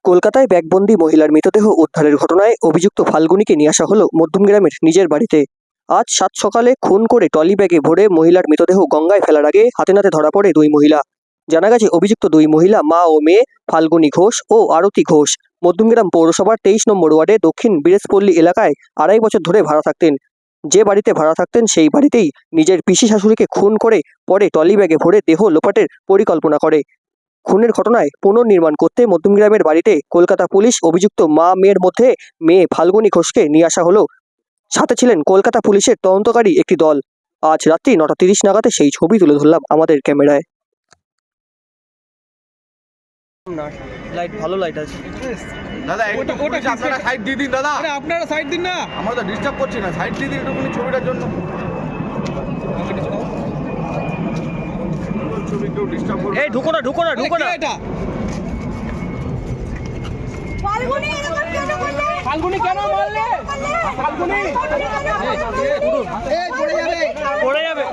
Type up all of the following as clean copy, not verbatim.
কলকাতায় ব্যাগবন্দি মহিলার মৃতদেহ উদ্ধারের ঘটনায় অভিযুক্ত ফাল্গুনীকে নিয়ে আসা হলো মধ্যমগ্রামের নিজের বাড়িতে। আজ সাত সকালে খুন করে ট্রলি ব্যাগে ভরে মহিলার মৃতদেহ গঙ্গায় ফেলার আগে হাতে নাতে ধরা পড়ে দুই মহিলা। জানা গেছে অভিযুক্ত দুই মহিলা মা ও মেয়ে ফাল্গুনী ঘোষ ও আরতি ঘোষ মধ্যমগ্রাম পৌরসভার 23 নম্বর ওয়ার্ডে দক্ষিণ বীরেশপল্লী এলাকায় 2.5 বছর ধরে ভাড়া থাকতেন। যে বাড়িতে ভাড়া থাকতেন সেই বাড়িতেই নিজের পিসি শাশুড়িকে খুন করে পরে ট্রলি ব্যাগে ভরে দেহ লোপাটের পরিকল্পনা করে। খুনের ঘটনায় পুনর্নির্মাণ করতে মধ্যমগ্রামের বাড়িতে কলকাতা পুলিশ অভিযুক্ত মা মেয়ের মধ্যে মেয়ে ফাল্গুনী ঘোষকে নিয়ে আসা হলো। সাথে ছিলেন কলকাতা পুলিশের তদন্তকারী একটি দল। আজ রাত্রি 9:30 নাগাদে সেই ছবি তুলে ধরলাম আমাদের ক্যামেরায়। লাইট ভালো লাইট আছে দাদা, ওটা আপনারা সাইড দিয়ে দিন দাদা। আরে আপনারা সাইড দিন না, আমরা তো ডিস্টার্ব করছি না, সাইড দিয়ে দিন একটুখানি ছবিটার জন্য। ছবি কেউ ডিস্টার্ব করবে। এই ঢুকো না ঢুকো না ঢুকো না। এটা ফাল্গুনী এরকম কেন করলে? ফাল্গুনী কেন মারলে? ফাল্গুনী এই পড়ে যাবে, পড়ে যাবে।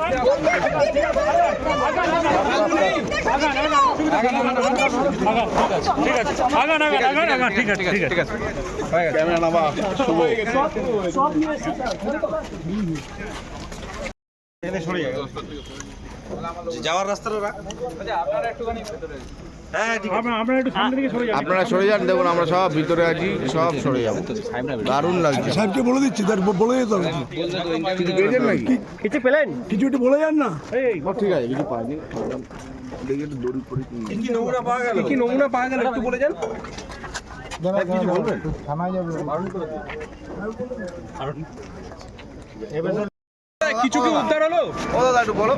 ঠিক আছে, ঠিক আছে, ঠিক আছে। ক্যামেরা নামা শুভ। যাওয়ার রাস্তাটা আপনারা একটুখানি ভেতরে আপনারা সরে যান, দেখুন আমরা সব ভিতরে আছি, সব সরে যাবো। দারুণ লাগছে। সাহেবকে বলে দিচ্ছি, তার বলে যেতে হবে। কিছু পেয়েছেন নাকি? কিছু পেলেন? কিছু একটু বলে যান না। ঠিক আছে, কিছু পাইনি। দেখি একটু দড়ি পড়ি। কি নমুনা পাওয়া গেল একটু বলে যান। কিছু বলবেন? কিছু কি উদ্ধার হলো? ও দাদা একটু বলো।